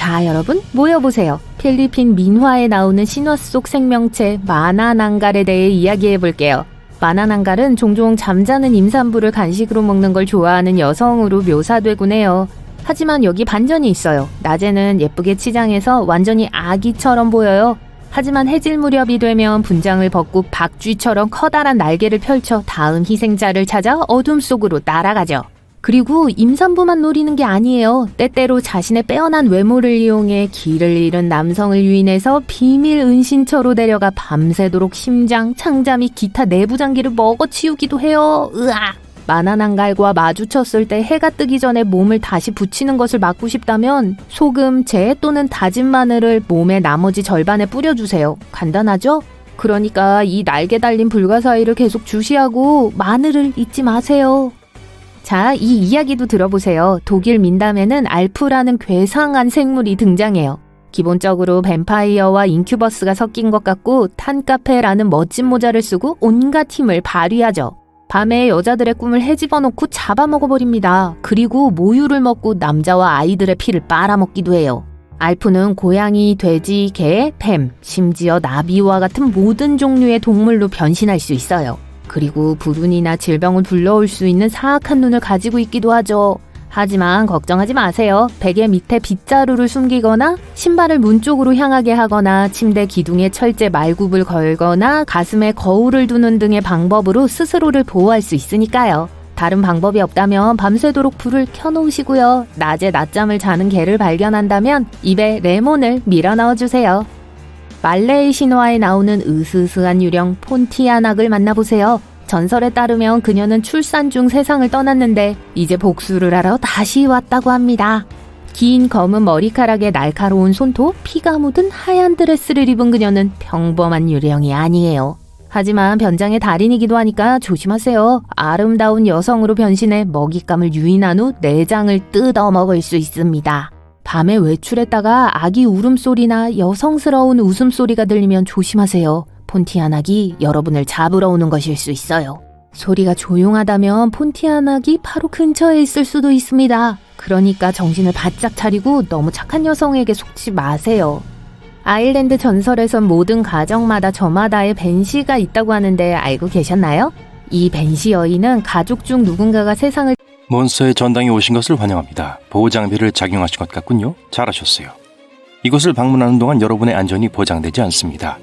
자, 여러분 모여보세요. 필리핀 민화에 나오는 신화 속 생명체 마나낭갈에 대해 이야기해볼게요. 마나낭갈은 종종 잠자는 임산부를 간식으로 먹는 걸 좋아하는 여성으로 묘사되곤 해요. 하지만 여기 반전이 있어요. 낮에는 예쁘게 치장해서 완전히 아기처럼 보여요. 하지만 해질 무렵이 되면 분장을 벗고 박쥐처럼 커다란 날개를 펼쳐 다음 희생자를 찾아 어둠 속으로 날아가죠. 그리고 임산부만 노리는 게 아니에요. 때때로 자신의 빼어난 외모를 이용해 길을 잃은 남성을 유인해서 비밀 은신처로 데려가 밤새도록 심장, 창자 및 기타 내부 장기를 먹어치우기도 해요. 으악! 마나낭갈과 마주쳤을 때 해가 뜨기 전에 몸을 다시 붙이는 것을 막고 싶다면 소금, 재 또는 다진 마늘을 몸의 나머지 절반에 뿌려주세요. 간단하죠? 그러니까 이 날개 달린 불가사의를 계속 주시하고 마늘을 잊지 마세요. 자, 이 이야기도 들어보세요. 독일 민담에는 알프라는 괴상한 생물이 등장해요. 기본적으로 뱀파이어와 인큐버스가 섞인 것 같고 탄카페라는 멋진 모자를 쓰고 온갖 힘을 발휘하죠. 밤에 여자들의 꿈을 헤집어놓고 잡아먹어버립니다. 그리고 모유를 먹고 남자와 아이들의 피를 빨아먹기도 해요. 알프는 고양이, 돼지, 개, 뱀, 심지어 나비와 같은 모든 종류의 동물로 변신할 수 있어요. 그리고 불운이나 질병을 불러올 수 있는 사악한 눈을 가지고 있기도 하죠. 하지만 걱정하지 마세요. 베개 밑에 빗자루를 숨기거나 신발을 문 쪽으로 향하게 하거나 침대 기둥에 철제 말굽을 걸거나 가슴에 거울을 두는 등의 방법으로 스스로를 보호할 수 있으니까요. 다른 방법이 없다면 밤새도록 불을 켜놓으시고요. 낮에 낮잠을 자는 개를 발견한다면 입에 레몬을 밀어 넣어주세요. 말레이 신화에 나오는 으스스한 유령 폰티아낙을 만나보세요. 전설에 따르면 그녀는 출산 중 세상을 떠났는데 이제 복수를 하러 다시 왔다고 합니다. 긴 검은 머리카락에 날카로운 손톱, 피가 묻은 하얀 드레스를 입은 그녀는 평범한 유령이 아니에요. 하지만 변장의 달인이기도 하니까 조심하세요. 아름다운 여성으로 변신해 먹잇감을 유인한 후 내장을 뜯어 먹을 수 있습니다. 밤에 외출했다가 아기 울음소리나 여성스러운 웃음소리가 들리면 조심하세요. 폰티아낙이 여러분을 잡으러 오는 것일 수 있어요. 소리가 조용하다면 폰티아낙이 바로 근처에 있을 수도 있습니다. 그러니까 정신을 바짝 차리고 너무 착한 여성에게 속지 마세요. 아일랜드 전설에선 모든 가정마다 저마다의 벤시가 있다고 하는데 알고 계셨나요? 이 벤시 여인은 가족 중 누군가가 세상을 몬스터의 전당에 오신 것을 환영합니다. 보호장비를 착용하신 것 같군요. 잘하셨어요. 이곳을 방문하는 동안 여러분의 안전이 보장되지 않습니다.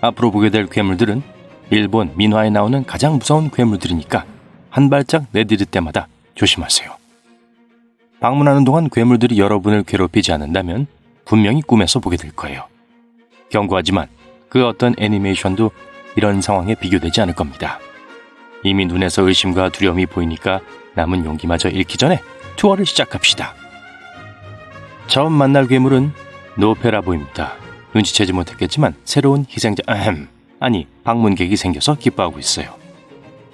앞으로 보게 될 괴물들은 일본 민화에 나오는 가장 무서운 괴물들이니까 한 발짝 내디딜 때마다 조심하세요. 방문하는 동안 괴물들이 여러분을 괴롭히지 않는다면 분명히 꿈에서 보게 될 거예요. 경고하지만 그 어떤 애니메이션도 이런 상황에 비교되지 않을 겁니다. 이미 눈에서 의심과 두려움이 보이니까 남은 용기마저 잃기 전에 투어를 시작합시다. 처음 만날 괴물은 노페라보입니다. 눈치채지 못했겠지만 새로운 희생자 방문객이 생겨서 기뻐하고 있어요.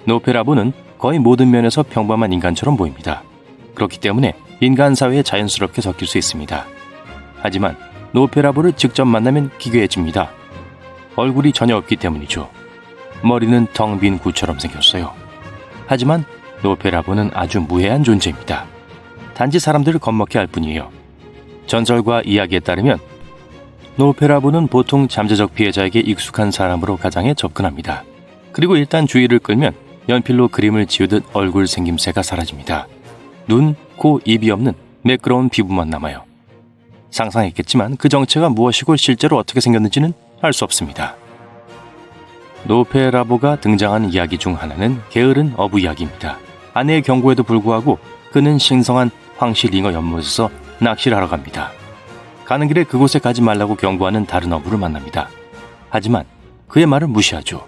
노페라보는 거의 모든 면에서 평범한 인간처럼 보입니다. 그렇기 때문에 인간 사회에 자연스럽게 섞일 수 있습니다. 하지만 노페라보를 직접 만나면 기괴해집니다. 얼굴이 전혀 없기 때문이죠. 머리는 텅 빈 구처럼 생겼어요. 하지만 노페라보는 아주 무해한 존재입니다. 단지 사람들을 겁먹게 할 뿐이에요. 전설과 이야기에 따르면 노페라보는 보통 잠재적 피해자에게 익숙한 사람으로 가장에 접근합니다. 그리고 일단 주의를 끌면 연필로 그림을 지우듯 얼굴 생김새가 사라집니다. 눈, 코, 입이 없는 매끄러운 피부만 남아요. 상상했겠지만 그 정체가 무엇이고 실제로 어떻게 생겼는지는 알 수 없습니다. 노페라보가 등장하는 이야기 중 하나는 게으른 어부 이야기입니다. 아내의 경고에도 불구하고 그는 신성한 황실 잉어 연못에서 낚시를 하러 갑니다. 가는 길에 그곳에 가지 말라고 경고하는 다른 어부를 만납니다. 하지만 그의 말을 무시하죠.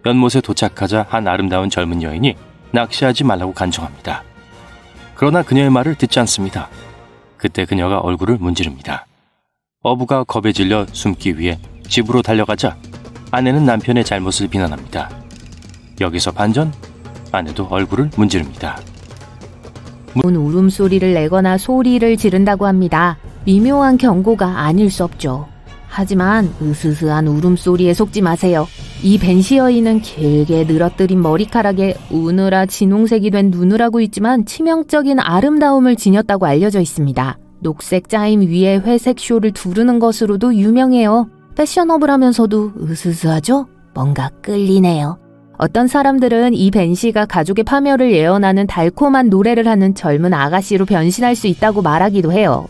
연못에 도착하자 한 아름다운 젊은 여인이 낚시하지 말라고 간청합니다. 그러나 그녀의 말을 듣지 않습니다. 그때 그녀가 얼굴을 문지릅니다. 어부가 겁에 질려 숨기 위해 집으로 달려가자 아내는 남편의 잘못을 비난합니다. 여기서 반전, 아내도 얼굴을 문지릅니다. 울음소리를 내거나 소리를 지른다고 합니다. 미묘한 경고가 아닐 수 없죠. 하지만 으스스한 울음소리에 속지 마세요. 이 벤시 여인은 길게 늘어뜨린 머리카락에 우느라 진홍색이 된 눈을 하고 있지만 치명적인 아름다움을 지녔다고 알려져 있습니다. 녹색 짜임 위에 회색 쇼를 두르는 것으로도 유명해요. 패셔너블하면서도 으스스하죠? 뭔가 끌리네요. 어떤 사람들은 이 벤시가 가족의 파멸을 예언하는 달콤한 노래를 하는 젊은 아가씨로 변신할 수 있다고 말하기도 해요.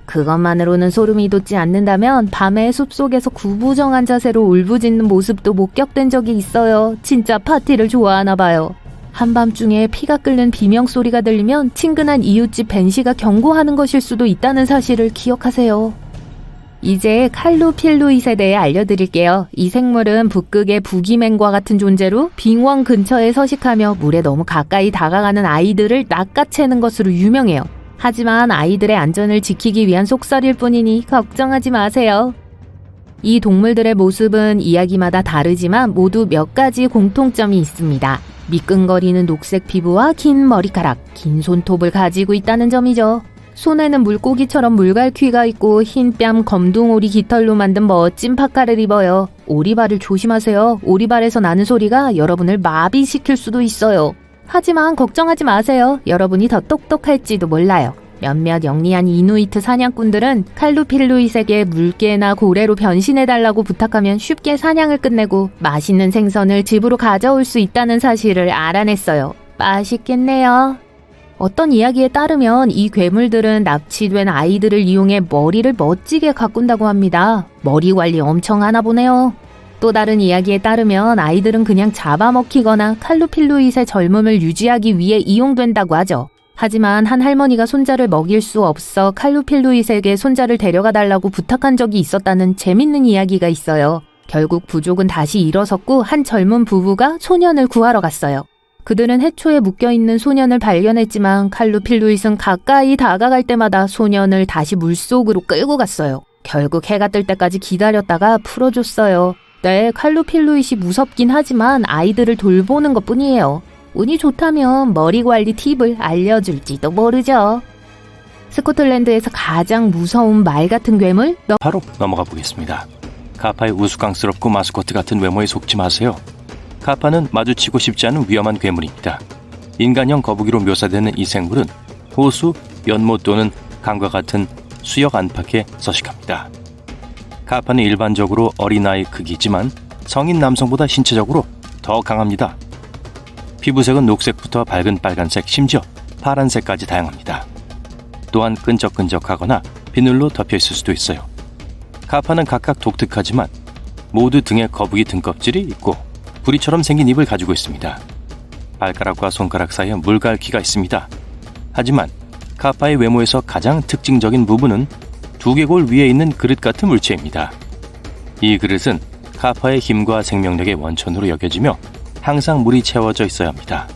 그것만으로는 소름이 돋지 않는다면 밤에 숲속에서 구부정한 자세로 울부짖는 모습도 목격된 적이 있어요. 진짜 파티를 좋아하나 봐요. 한밤중에 피가 끓는 비명소리가 들리면 친근한 이웃집 벤시가 경고하는 것일 수도 있다는 사실을 기억하세요. 이제 칼루필루잇에 대해 알려드릴게요. 이 생물은 북극의 부기맨과 같은 존재로 빙원 근처에 서식하며 물에 너무 가까이 다가가는 아이들을 낚아채는 것으로 유명해요. 하지만 아이들의 안전을 지키기 위한 속설일 뿐이니 걱정하지 마세요. 이 동물들의 모습은 이야기마다 다르지만 모두 몇 가지 공통점이 있습니다. 미끈거리는 녹색 피부와 긴 머리카락, 긴 손톱을 가지고 있다는 점이죠. 손에는 물고기처럼 물갈퀴가 있고 흰 뺨 검둥오리 깃털로 만든 멋진 파카를 입어요. 오리발을 조심하세요. 오리발에서 나는 소리가 여러분을 마비시킬 수도 있어요. 하지만 걱정하지 마세요. 여러분이 더 똑똑할지도 몰라요. 몇몇 영리한 이누이트 사냥꾼들은 칼루필루잇에게 물개나 고래로 변신해달라고 부탁하면 쉽게 사냥을 끝내고 맛있는 생선을 집으로 가져올 수 있다는 사실을 알아냈어요. 맛있겠네요. 어떤 이야기에 따르면 이 괴물들은 납치된 아이들을 이용해 머리를 멋지게 가꾼다고 합니다. 머리 관리 엄청 하나 보네요. 또 다른 이야기에 따르면 아이들은 그냥 잡아먹히거나 칼루필루잇의 젊음을 유지하기 위해 이용된다고 하죠. 하지만 한 할머니가 손자를 먹일 수 없어 칼루필루잇에게 손자를 데려가 달라고 부탁한 적이 있었다는 재밌는 이야기가 있어요. 결국 부족은 다시 일어섰고 한 젊은 부부가 소년을 구하러 갔어요. 그들은 해초에 묶여있는 소년을 발견했지만 칼루필루잇은 가까이 다가갈 때마다 소년을 다시 물속으로 끌고 갔어요. 결국 해가 뜰 때까지 기다렸다가 풀어줬어요. 네, 칼루필루잇이 무섭긴 하지만 아이들을 돌보는 것뿐이에요. 운이 좋다면 머리 관리 팁을 알려줄지도 모르죠. 스코틀랜드에서 가장 무서운 말 같은 괴물? 바로 넘어가 보겠습니다. 카파의 우스꽝스럽고 마스코트 같은 외모에 속지 마세요. 카파는 마주치고 싶지 않은 위험한 괴물입니다. 인간형 거북이로 묘사되는 이 생물은 호수, 연못 또는 강과 같은 수역 안팎에 서식합니다. 카파는 일반적으로 어린아이 크기지만 성인 남성보다 신체적으로 더 강합니다. 피부색은 녹색부터 밝은 빨간색, 심지어 파란색까지 다양합니다. 또한 끈적끈적하거나 비늘로 덮여 있을 수도 있어요. 카파는 각각 독특하지만 모두 등에 거북이 등껍질이 있고 부리처럼 생긴 입을 가지고 있습니다. 발가락과 손가락 사이에 물갈퀴가 있습니다. 하지만 카파의 외모에서 가장 특징적인 부분은 두개골 위에 있는 그릇 같은 물체입니다. 이 그릇은 카파의 힘과 생명력의 원천으로 여겨지며 항상 물이 채워져 있어야 합니다.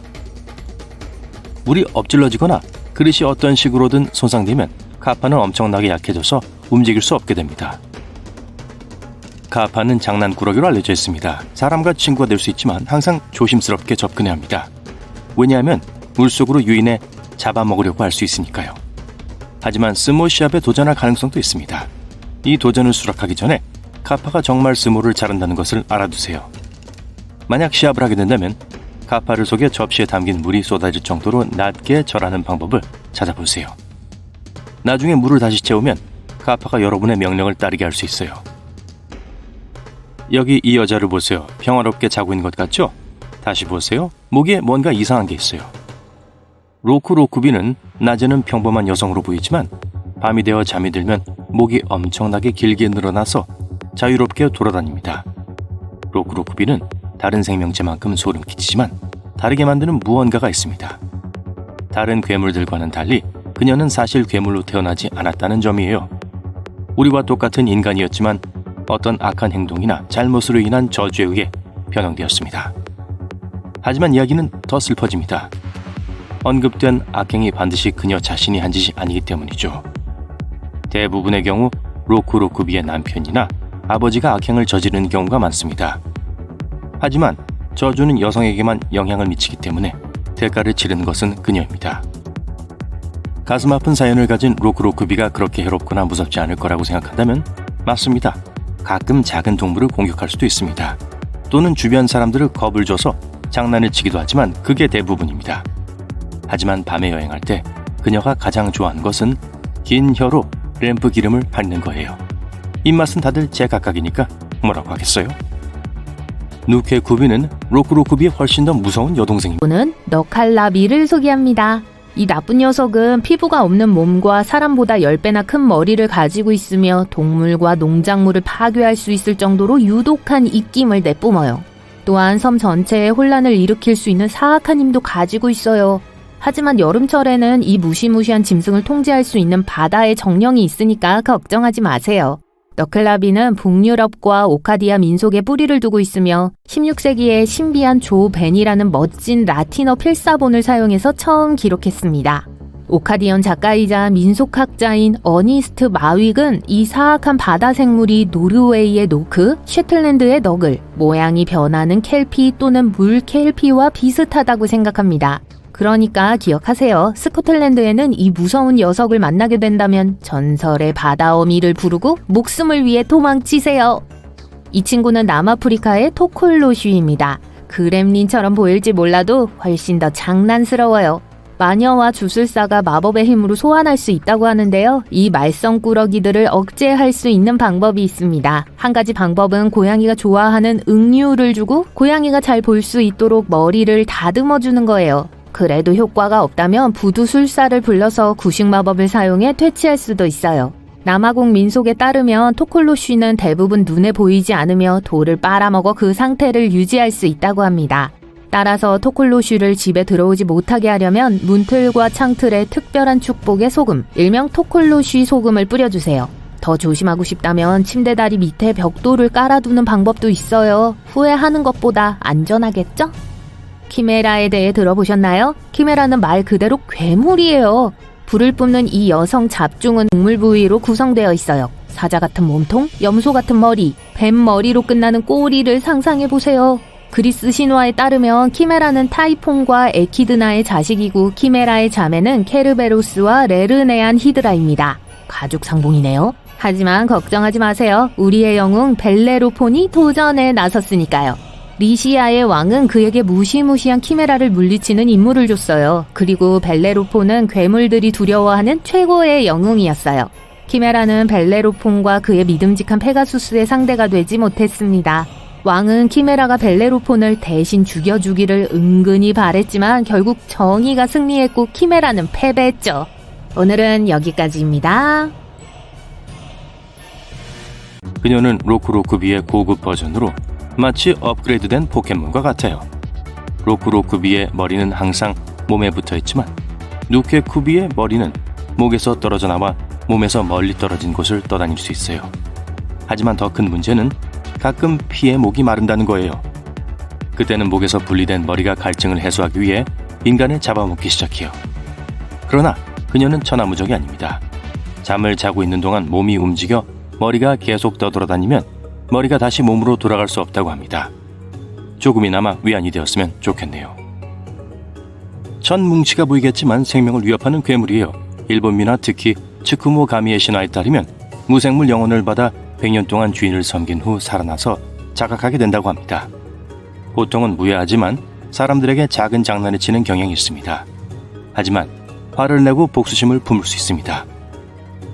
물이 엎질러지거나 그릇이 어떤 식으로든 손상되면 카파는 엄청나게 약해져서 움직일 수 없게 됩니다. 카파는 장난꾸러기로 알려져 있습니다. 사람과 친구가 될 수 있지만 항상 조심스럽게 접근해야 합니다. 왜냐하면 물속으로 유인해 잡아먹으려고 할 수 있으니까요. 하지만 스모 시합에 도전할 가능성도 있습니다. 이 도전을 수락하기 전에 카파가 정말 스모를 잘한다는 것을 알아두세요. 만약 시합을 하게 된다면 카파를 속여 접시에 담긴 물이 쏟아질 정도로 낮게 절하는 방법을 찾아보세요. 나중에 물을 다시 채우면 카파가 여러분의 명령을 따르게 할 수 있어요. 여기 이 여자를 보세요. 평화롭게 자고 있는 것 같죠? 다시 보세요. 목에 뭔가 이상한 게 있어요. 로쿠로쿠비는 낮에는 평범한 여성으로 보이지만 밤이 되어 잠이 들면 목이 엄청나게 길게 늘어나서 자유롭게 돌아다닙니다. 로쿠로쿠비는 다른 생명체만큼 소름 끼치지만 다르게 만드는 무언가가 있습니다. 다른 괴물들과는 달리 그녀는 사실 괴물로 태어나지 않았다는 점이에요. 우리와 똑같은 인간이었지만 어떤 악한 행동이나 잘못으로 인한 저주에 의해 변형되었습니다. 하지만 이야기는 더 슬퍼집니다. 언급된 악행이 반드시 그녀 자신이 한 짓이 아니기 때문이죠. 대부분의 경우 로쿠로쿠비의 남편이나 아버지가 악행을 저지르는 경우가 많습니다. 하지만 저주는 여성에게만 영향을 미치기 때문에 대가를 치르는 것은 그녀입니다. 가슴 아픈 사연을 가진 로쿠로쿠비가 그렇게 해롭거나 무섭지 않을 거라고 생각한다면 맞습니다. 가끔 작은 동물을 공격할 수도 있습니다. 또는 주변 사람들을 겁을 줘서 장난을 치기도 하지만 그게 대부분입니다. 하지만 밤에 여행할 때 그녀가 가장 좋아하는 것은 긴 혀로 램프 기름을 핥는 거예요. 입맛은 다들 제각각이니까 뭐라고 하겠어요? 누케 쿠비는 로쿠로 쿠비의 훨씬 더 무서운 여동생입니다. 오는 너칼라비를 소개합니다. 이 나쁜 녀석은 피부가 없는 몸과 사람보다 10배나 큰 머리를 가지고 있으며 동물과 농작물을 파괴할 수 있을 정도로 유독한 입김을 내뿜어요. 또한 섬 전체에 혼란을 일으킬 수 있는 사악한 힘도 가지고 있어요. 하지만 여름철에는 이 무시무시한 짐승을 통제할 수 있는 바다의 정령이 있으니까 걱정하지 마세요. 너클라비는 북유럽과 오카디아 민속에 뿌리를 두고 있으며 16세기에 신비한 조 벤이라는 멋진 라틴어 필사본을 사용해서 처음 기록했습니다. 오카디언 작가이자 민속학자인 어니스트 마윅은 이 사악한 바다 생물이 노르웨이의 노크, 셰틀랜드의 너글, 모양이 변하는 켈피 또는 물 켈피와 비슷하다고 생각합니다. 그러니까 기억하세요. 스코틀랜드에는 이 무서운 녀석을 만나게 된다면 전설의 바다 어미를 부르고 목숨을 위해 도망치세요. 이 친구는 남아프리카의 토콜로슈입니다. 그렘린처럼 보일지 몰라도 훨씬 더 장난스러워요. 마녀와 주술사가 마법의 힘으로 소환할 수 있다고 하는데요. 이 말썽꾸러기들을 억제할 수 있는 방법이 있습니다. 한 가지 방법은 고양이가 좋아하는 응유를 주고 고양이가 잘 볼 수 있도록 머리를 다듬어 주는 거예요. 그래도 효과가 없다면 부두술사를 불러서 구식 마법을 사용해 퇴치할 수도 있어요. 남아공 민속에 따르면 토콜로쉬는 대부분 눈에 보이지 않으며 돌을 빨아먹어 그 상태를 유지할 수 있다고 합니다. 따라서 토콜로쉬를 집에 들어오지 못하게 하려면 문틀과 창틀에 특별한 축복의 소금, 일명 토콜로쉬 소금을 뿌려주세요. 더 조심하고 싶다면 침대 다리 밑에 벽돌을 깔아두는 방법도 있어요. 후회하는 것보다 안전하겠죠? 키메라에 대해 들어보셨나요? 키메라는 말 그대로 괴물이에요. 불을 뿜는 이 여성 잡종은 동물 부위로 구성되어 있어요. 사자 같은 몸통, 염소 같은 머리, 뱀 머리로 끝나는 꼬리를 상상해보세요. 그리스 신화에 따르면 키메라는 타이폰과 에키드나의 자식이고 키메라의 자매는 케르베로스와 레르네안 히드라입니다. 가죽 상봉이네요. 하지만 걱정하지 마세요. 우리의 영웅 벨레로폰이 도전에 나섰으니까요. 리시아의 왕은 그에게 무시무시한 키메라를 물리치는 임무를 줬어요. 그리고 벨레로폰은 괴물들이 두려워하는 최고의 영웅이었어요. 키메라는 벨레로폰과 그의 믿음직한 페가수스의 상대가 되지 못했습니다. 왕은 키메라가 벨레로폰을 대신 죽여주기를 은근히 바랬지만 결국 정의가 승리했고 키메라는 패배했죠. 오늘은 여기까지입니다. 그녀는 로쿠로쿠비의 고급 버전으로 마치 업그레이드된 포켓몬과 같아요. 로쿠로쿠비의 머리는 항상 몸에 붙어있지만 누케쿠비의 머리는 목에서 떨어져 나와 몸에서 멀리 떨어진 곳을 떠다닐 수 있어요. 하지만 더 큰 문제는 가끔 피에 목이 마른다는 거예요. 그때는 목에서 분리된 머리가 갈증을 해소하기 위해 인간을 잡아먹기 시작해요. 그러나 그녀는 천하무적이 아닙니다. 잠을 자고 있는 동안 몸이 움직여 머리가 계속 떠돌아다니면 머리가 다시 몸으로 돌아갈 수 없다고 합니다. 조금이나마 위안이 되었으면 좋겠네요. 첫 뭉치가 보이겠지만 생명을 위협하는 괴물이에요. 일본 민화 특히 츠쿠모 가미의 신화에 따르면 무생물 영혼을 받아 100년 동안 주인을 섬긴 후 살아나서 자각하게 된다고 합니다. 보통은 무해하지만 사람들에게 작은 장난을 치는 경향이 있습니다. 하지만 화를 내고 복수심을 품을 수 있습니다.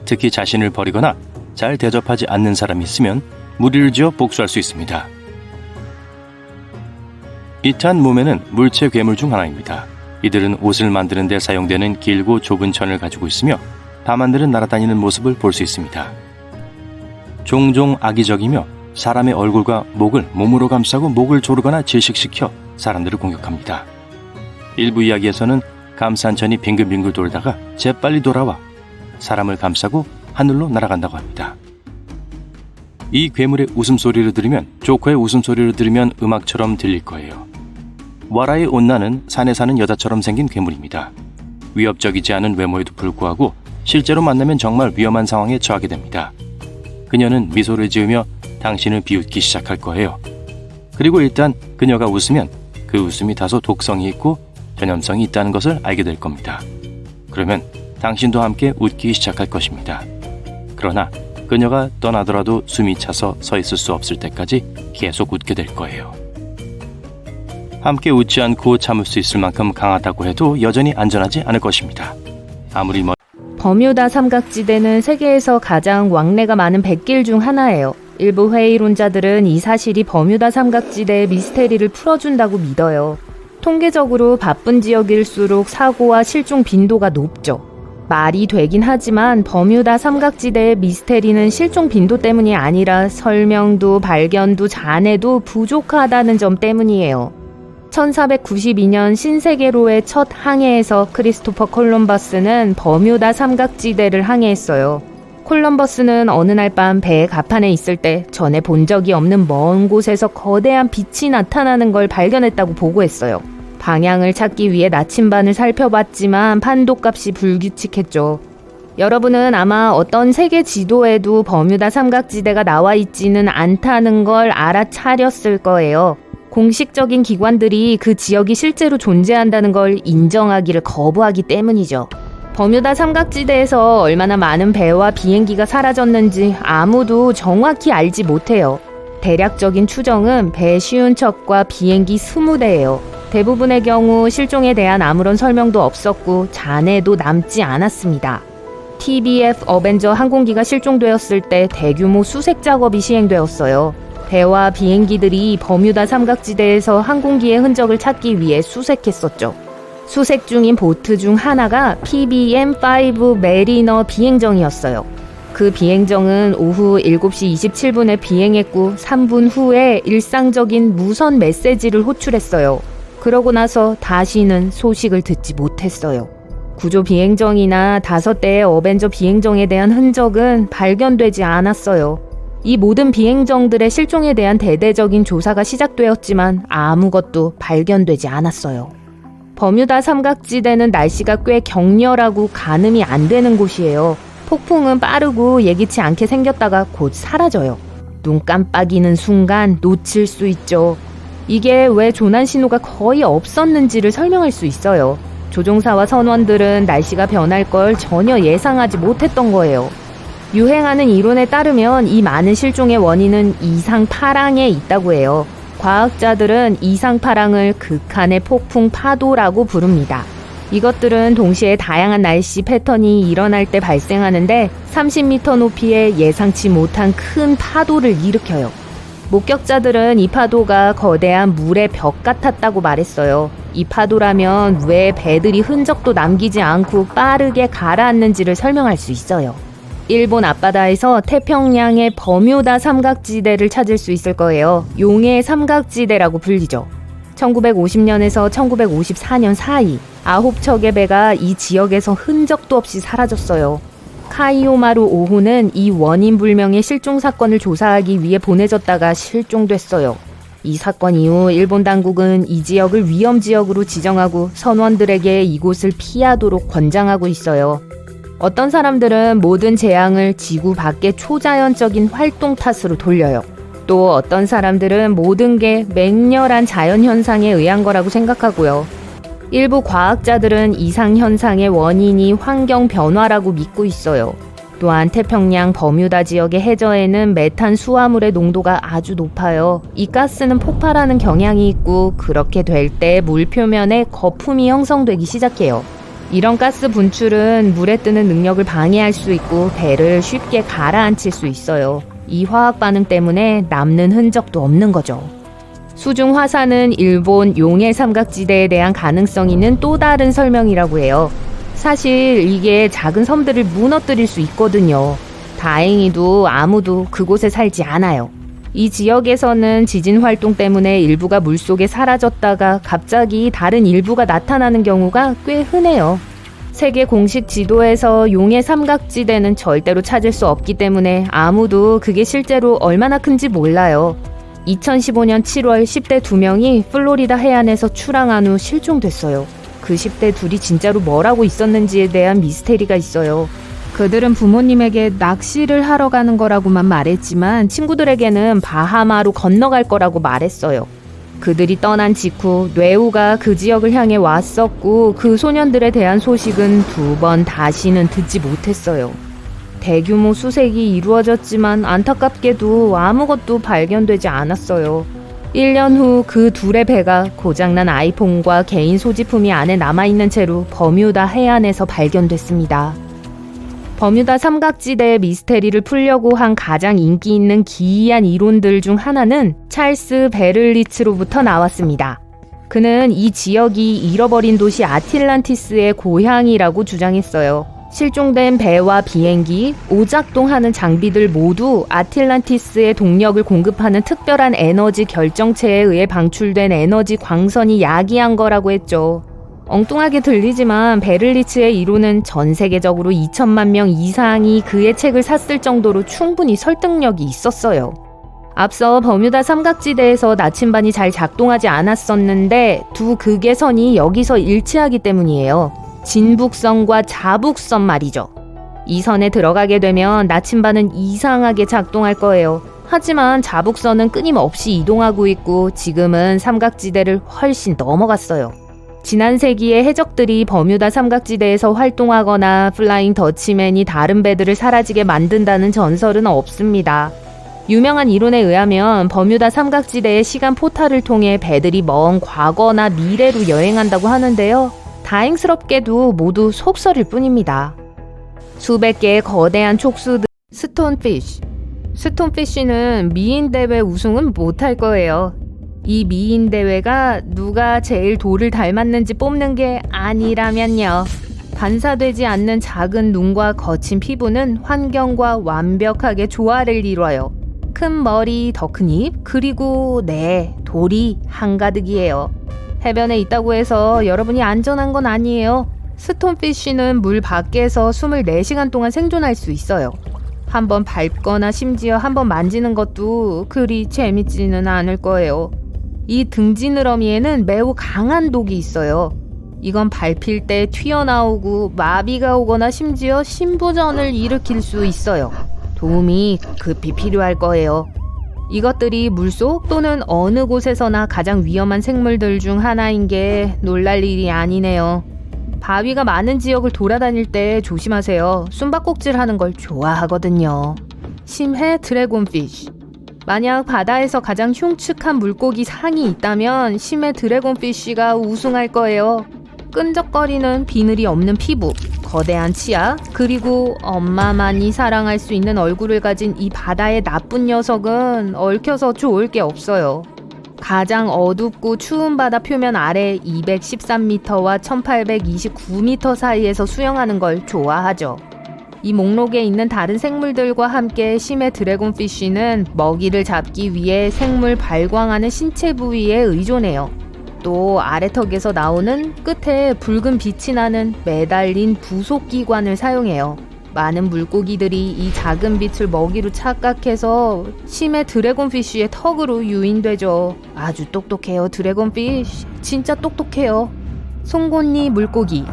특히 자신을 버리거나 잘 대접하지 않는 사람이 있으면 무리를 지어 복수할 수 있습니다. 이탄 몸에는 물체 괴물 중 하나입니다. 이들은 옷을 만드는 데 사용되는 길고 좁은 천을 가지고 있으며 밤하늘을 날아다니는 모습을 볼 수 있습니다. 종종 악의적이며 사람의 얼굴과 목을 몸으로 감싸고 목을 조르거나 질식시켜 사람들을 공격합니다. 일부 이야기에서는 감싼 천이 빙글빙글 돌다가 재빨리 돌아와 사람을 감싸고 하늘로 날아간다고 합니다. 이 괴물의 웃음소리를 들으면 조커의 웃음소리를 들으면 음악처럼 들릴 거예요. 와라의 온나는 산에 사는 여자처럼 생긴 괴물입니다. 위협적이지 않은 외모에도 불구하고 실제로 만나면 정말 위험한 상황에 처하게 됩니다. 그녀는 미소를 지으며 당신을 비웃기 시작할 거예요. 그리고 일단 그녀가 웃으면 그 웃음이 다소 독성이 있고 전염성이 있다는 것을 알게 될 겁니다. 그러면 당신도 함께 웃기 시작할 것입니다. 그러나 그녀가 떠나더라도 숨이 차서 서 있을 수 없을 때까지 계속 웃게 될 거예요. 함께 웃지 않고 참을 수 있을 만큼 강하다고 해도 여전히 안전하지 않을 것입니다. 아무리 버뮤다 삼각지대는 세계에서 가장 왕래가 많은 100길 중 하나예요. 일부 회의론자들은 이 사실이 버뮤다 삼각지대의 미스테리를 풀어준다고 믿어요. 통계적으로 바쁜 지역일수록 사고와 실종 빈도가 높죠. 말이 되긴 하지만 버뮤다 삼각지대의 미스테리는 실종 빈도 때문이 아니라 설명도 발견도 잔해도 부족하다는 점 때문이에요. 1492년 신세계로의 첫 항해에서 크리스토퍼 콜럼버스는 버뮤다 삼각지대를 항해했어요. 콜럼버스는 어느 날 밤 배의 갑판에 있을 때 전에 본 적이 없는 먼 곳에서 거대한 빛이 나타나는 걸 발견했다고 보고했어요. 방향을 찾기 위해 나침반을 살펴봤지만 판도값이 불규칙했죠. 여러분은 아마 어떤 세계 지도에도 버뮤다 삼각지대가 나와 있지는 않다는 걸 알아차렸을 거예요. 공식적인 기관들이 그 지역이 실제로 존재한다는 걸 인정하기를 거부하기 때문이죠. 버뮤다 삼각지대에서 얼마나 많은 배와 비행기가 사라졌는지 아무도 정확히 알지 못해요. 대략적인 추정은 배 50척과 비행기 20대예요. 대부분의 경우 실종에 대한 아무런 설명도 없었고 잔해도 남지 않았습니다. TBF 어벤져 항공기가 실종되었을 때 대규모 수색 작업이 시행되었어요. 배와 비행기들이 버뮤다 삼각지대에서 항공기의 흔적을 찾기 위해 수색했었죠. 수색 중인 보트 중 하나가 PBM-5 메리너 비행정이었어요. 그 비행정은 오후 7시 27분에 비행했고 3분 후에 일상적인 무선 메시지를 호출했어요. 그러고 나서 다시는 소식을 듣지 못했어요. 구조 비행정이나 5대의 어벤져 비행정에 대한 흔적은 발견되지 않았어요. 이 모든 비행정들의 실종에 대한 대대적인 조사가 시작되었지만 아무것도 발견되지 않았어요. 버뮤다 삼각지대는 날씨가 꽤 격렬하고 가늠이 안 되는 곳이에요. 폭풍은 빠르고 예기치 않게 생겼다가 곧 사라져요. 눈 깜빡이는 순간 놓칠 수 있죠. 이게 왜 조난 신호가 거의 없었는지를 설명할 수 있어요. 조종사와 선원들은 날씨가 변할 걸 전혀 예상하지 못했던 거예요. 유행하는 이론에 따르면 이 많은 실종의 원인은 이상파랑에 있다고 해요. 과학자들은 이상파랑을 극한의 폭풍 파도라고 부릅니다. 이것들은 동시에 다양한 날씨 패턴이 일어날 때 발생하는데 30m 높이의 예상치 못한 큰 파도를 일으켜요. 목격자들은 이 파도가 거대한 물의 벽 같았다고 말했어요. 이 파도라면 왜 배들이 흔적도 남기지 않고 빠르게 가라앉는지를 설명할 수 있어요. 일본 앞바다에서 태평양의 버뮤다 삼각지대를 찾을 수 있을 거예요. 용의 삼각지대라고 불리죠. 1950년에서 1954년 사이 9척의 배가 이 지역에서 흔적도 없이 사라졌어요. 카이오마루 5호는 이 원인 불명의 실종 사건을 조사하기 위해 보내졌다가 실종됐어요. 이 사건 이후 일본 당국은 이 지역을 위험 지역으로 지정하고 선원들에게 이곳을 피하도록 권장하고 있어요. 어떤 사람들은 모든 재앙을 지구 밖의 초자연적인 활동 탓으로 돌려요. 또 어떤 사람들은 모든 게 맹렬한 자연현상에 의한 거라고 생각하고요. 일부 과학자들은 이상현상의 원인이 환경 변화라고 믿고 있어요. 또한 태평양 버뮤다 지역의 해저에는 메탄 수화물의 농도가 아주 높아요. 이 가스는 폭발하는 경향이 있고 그렇게 될 때 물 표면에 거품이 형성되기 시작해요. 이런 가스 분출은 물에 뜨는 능력을 방해할 수 있고 배를 쉽게 가라앉힐 수 있어요. 이 화학 반응 때문에 남는 흔적도 없는 거죠. 수중 화산은 일본 용해 삼각지대에 대한 가능성 있는 또 다른 설명이라고 해요. 사실 이게 작은 섬들을 무너뜨릴 수 있거든요. 다행히도 아무도 그곳에 살지 않아요. 이 지역에서는 지진 활동 때문에 일부가 물속에 사라졌다가 갑자기 다른 일부가 나타나는 경우가 꽤 흔해요. 세계 공식 지도에서 용해 삼각지대는 절대로 찾을 수 없기 때문에 아무도 그게 실제로 얼마나 큰지 몰라요. 2015년 7월 10대 2명이 플로리다 해안에서 출항한 후 실종됐어요. 그 10대 둘이 진짜로 뭘 하고 있었는지에 대한 미스테리가 있어요. 그들은 부모님에게 낚시를 하러 가는 거라고만 말했지만 친구들에게는 바하마로 건너갈 거라고 말했어요. 그들이 떠난 직후 뇌우가 그 지역을 향해 왔었고 그 소년들에 대한 소식은 2번 다시는 듣지 못했어요. 대규모 수색이 이루어졌지만 안타깝게도 아무것도 발견되지 않았어요. 1년 후 그 둘의 배가 고장난 아이폰과 개인 소지품이 안에 남아있는 채로 버뮤다 해안에서 발견됐습니다. 버뮤다 삼각지대의 미스테리를 풀려고 한 가장 인기 있는 기이한 이론들 중 하나는 찰스 베를리츠로부터 나왔습니다. 그는 이 지역이 잃어버린 도시 아틀란티스의 고향이라고 주장했어요. 실종된 배와 비행기, 오작동하는 장비들 모두 아틀란티스의 동력을 공급하는 특별한 에너지 결정체에 의해 방출된 에너지 광선이 야기한 거라고 했죠. 엉뚱하게 들리지만 베를리츠의 이론은 전 세계적으로 2천만 명 이상이 그의 책을 샀을 정도로 충분히 설득력이 있었어요. 앞서 버뮤다 삼각지대에서 나침반이 잘 작동하지 않았었는데 두 극의 선이 여기서 일치하기 때문이에요. 진북선과 자북선 말이죠. 이 선에 들어가게 되면 나침반은 이상하게 작동할 거예요. 하지만 자북선은 끊임없이 이동하고 있고 지금은 삼각지대를 훨씬 넘어갔어요. 지난 세기에 해적들이 버뮤다 삼각지대에서 활동하거나 플라잉 더치맨이 다른 배들을 사라지게 만든다는 전설은 없습니다. 유명한 이론에 의하면 버뮤다 삼각지대의 시간 포탈을 통해 배들이 먼 과거나 미래로 여행한다고 하는데요. 다행스럽게도 모두 속설일 뿐입니다. 수백 개의 거대한 촉수들 스톤피쉬. 스톤피쉬는 미인 대회 우승은 못할 거예요. 이 미인 대회가 누가 제일 돌을 닮았는지 뽑는 게 아니라면요. 반사되지 않는 작은 눈과 거친 피부는 환경과 완벽하게 조화를 이뤄요. 큰 머리, 더 큰 입, 그리고 돌이 한가득이에요. 해변에 있다고 해서 여러분이 안전한 건 아니에요. 스톤피쉬는 물 밖에서 24시간 동안 생존할 수 있어요. 한번 밟거나 심지어 한번 만지는 것도 그리 재밌지는 않을 거예요. 이 등지느러미에는 매우 강한 독이 있어요. 이건 밟힐 때 튀어나오고 마비가 오거나 심지어 심부전을 일으킬 수 있어요. 도움이 급히 필요할 거예요. 이것들이 물속 또는 어느 곳에서나 가장 위험한 생물들 중 하나인 게 놀랄 일이 아니네요. 바위가 많은 지역을 돌아다닐 때 조심하세요. 숨바꼭질하는 걸 좋아하거든요. 심해 드래곤피쉬. 만약 바다에서 가장 흉측한 물고기 상이 있다면 심해 드래곤피쉬가 우승할 거예요. 끈적거리는 비늘이 없는 피부, 거대한 치아, 그리고 엄마만이 사랑할 수 있는 얼굴을 가진 이 바다의 나쁜 녀석은 얽혀서 좋을 게 없어요. 가장 어둡고 추운 바다 표면 아래 213m와 1829m 사이에서 수영하는 걸 좋아하죠. 이 목록에 있는 다른 생물들과 함께 심해 드래곤피쉬는 먹이를 잡기 위해 생물 발광하는 신체 부위에 의존해요. 또 아래턱에서 나오는 끝에 붉은 빛이 나는 매달린 부속기관을 사용해요. 많은 물고기들이 이 작은 빛을 먹이로 착각해서 심해 드래곤피쉬의 턱으로 유인되죠. 아주 똑똑해요. 드래곤피쉬 진짜 똑똑해요. 송곳니 물고기.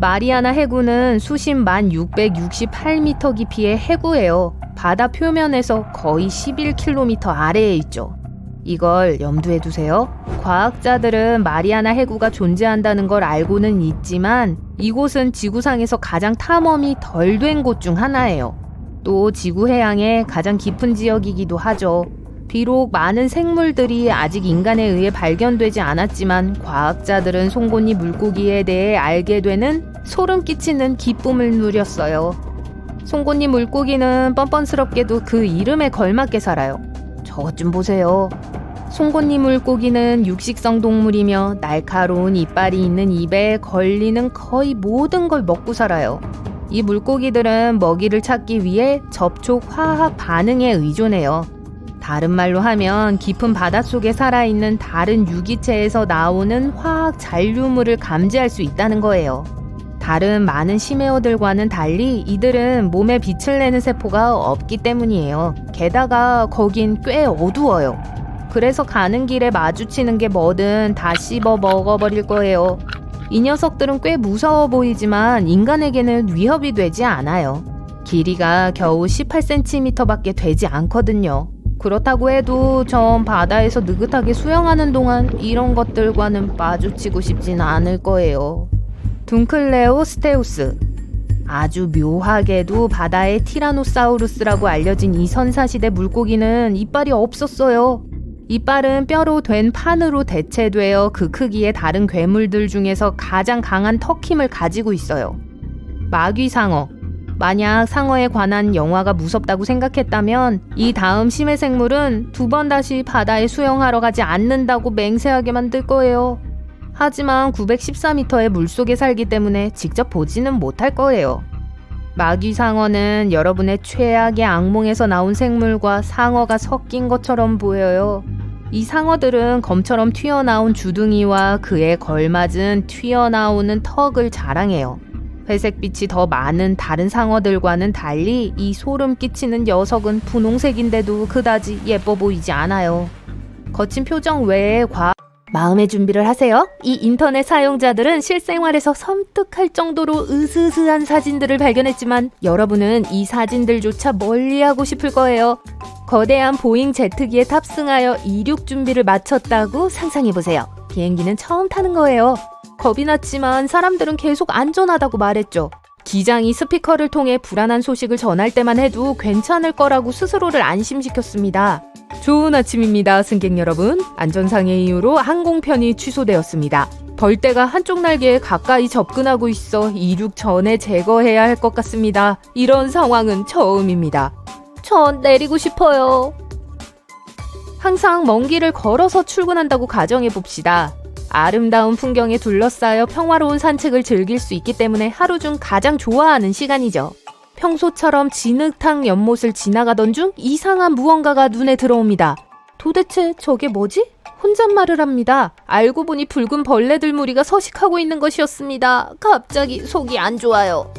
마리아나 해구는 수심 1668m 깊이의 해구예요. 바다 표면에서 거의 11km 아래에 있죠. 이걸 염두에 두세요. 과학자들은 마리아나 해구가 존재한다는 걸 알고는 있지만 이곳은 지구상에서 가장 탐험이 덜 된 곳 중 하나예요. 또 지구 해양의 가장 깊은 지역이기도 하죠. 비록 많은 생물들이 아직 인간에 의해 발견되지 않았지만 과학자들은 송곳니 물고기에 대해 알게 되는 소름 끼치는 기쁨을 누렸어요. 송곳니 물고기는 뻔뻔스럽게도 그 이름에 걸맞게 살아요. 저것 좀 보세요. 송곳니 물고기는 육식성 동물이며 날카로운 이빨이 있는 입에 걸리는 거의 모든 걸 먹고 살아요. 이 물고기들은 먹이를 찾기 위해 접촉 화학 반응에 의존해요. 다른 말로 하면 깊은 바닷속에 살아있는 다른 유기체에서 나오는 화학 잔류물을 감지할 수 있다는 거예요. 다른 많은 심해어들과는 달리 이들은 몸에 빛을 내는 세포가 없기 때문이에요. 게다가 거긴 꽤 어두워요. 그래서 가는 길에 마주치는 게 뭐든 다 씹어 먹어버릴 거예요. 이 녀석들은 꽤 무서워 보이지만 인간에게는 위협이 되지 않아요. 길이가 겨우 18cm밖에 되지 않거든요. 그렇다고 해도 전 바다에서 느긋하게 수영하는 동안 이런 것들과는 마주치고 싶지는 않을 거예요. 둥클레오스테우스. 아주 묘하게도 바다의 티라노사우루스라고 알려진 이 선사시대 물고기는 이빨이 없었어요. 이빨은 뼈로 된 판으로 대체되어 그 크기의 다른 괴물들 중에서 가장 강한 턱힘을 가지고 있어요. 마귀상어. 만약 상어에 관한 영화가 무섭다고 생각했다면 이 다음 심해 생물은 2번 다시 바다에 수영하러 가지 않는다고 맹세하게 만들 거예요. 하지만 914m의 물속에 살기 때문에 직접 보지는 못할 거예요. 마귀상어는 여러분의 최악의 악몽에서 나온 생물과 상어가 섞인 것처럼 보여요. 이 상어들은 검처럼 튀어나온 주둥이와 그에 걸맞은 튀어나오는 턱을 자랑해요. 회색빛이 더 많은 다른 상어들과는 달리 이 소름 끼치는 녀석은 분홍색인데도 그다지 예뻐 보이지 않아요. 거친 표정 외에 마음의 준비를 하세요. 이 인터넷 사용자들은 실생활에서 섬뜩할 정도로 으스스한 사진들을 발견했지만 여러분은 이 사진들조차 멀리하고 싶을 거예요. 거대한 보잉 제트기에 탑승하여 이륙 준비를 마쳤다고 상상해보세요. 비행기는 처음 타는 거예요. 겁이 났지만 사람들은 계속 안전하다고 말했죠. 기장이 스피커를 통해 불안한 소식을 전할 때만 해도 괜찮을 거라고 스스로를 안심시켰습니다. 좋은 아침입니다, 승객 여러분. 안전상의 이유로 항공편이 취소되었습니다. 벌떼가 한쪽 날개에 가까이 접근하고 있어 이륙 전에 제거해야 할 것 같습니다. 이런 상황은 처음입니다. 전 내리고 싶어요. 항상 먼 길을 걸어서 출근한다고 가정해봅시다. 아름다운 풍경에 둘러싸여 평화로운 산책을 즐길 수 있기 때문에 하루 중 가장 좋아하는 시간이죠. 평소처럼 진흙탕 연못을 지나가던 중 이상한 무언가가 눈에 들어옵니다. 도대체 저게 뭐지? 혼잣말을 합니다. 알고 보니 붉은 벌레들 무리가 서식하고 있는 것이었습니다. 갑자기 속이 안 좋아요.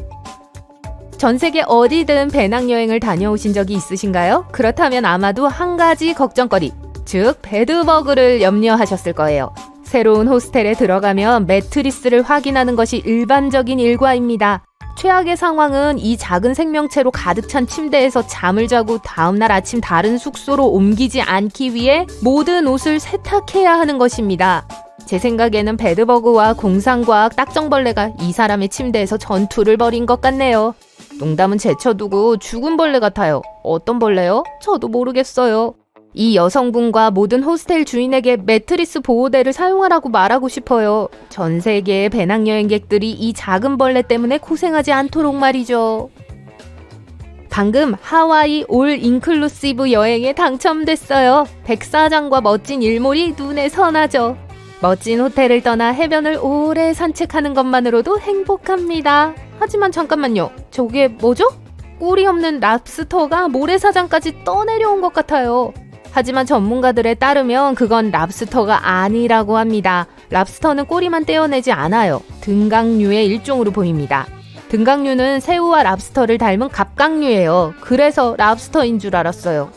전 세계 어디든 배낭여행을 다녀오신 적이 있으신가요? 그렇다면 아마도 한 가지 걱정거리, 즉 배드버그를 염려하셨을 거예요. 새로운 호스텔에 들어가면 매트리스를 확인하는 것이 일반적인 일과입니다. 최악의 상황은 이 작은 생명체로 가득 찬 침대에서 잠을 자고 다음날 아침 다른 숙소로 옮기지 않기 위해 모든 옷을 세탁해야 하는 것입니다. 제 생각에는 배드버그와 공상과학 딱정벌레가 이 사람의 침대에서 전투를 벌인 것 같네요. 농담은 제쳐두고 죽은 벌레 같아요. 어떤 벌레요? 저도 모르겠어요. 이 여성분과 모든 호스텔 주인에게 매트리스 보호대를 사용하라고 말하고 싶어요. 전 세계의 배낭여행객들이 이 작은 벌레 때문에 고생하지 않도록 말이죠. 방금 하와이 올 인클루시브 여행에 당첨됐어요. 백사장과 멋진 일몰이 눈에 선하죠. 멋진 호텔을 떠나 해변을 오래 산책하는 것만으로도 행복합니다. 하지만 잠깐만요. 저게 뭐죠? 꼬리 없는 랍스터가 모래사장까지 떠내려온 것 같아요. 하지만 전문가들에 따르면 그건 랍스터가 아니라고 합니다. 랍스터는 꼬리만 떼어내지 않아요. 등각류의 일종으로 보입니다. 등각류는 새우와 랍스터를 닮은 갑각류예요. 그래서 랍스터인 줄 알았어요.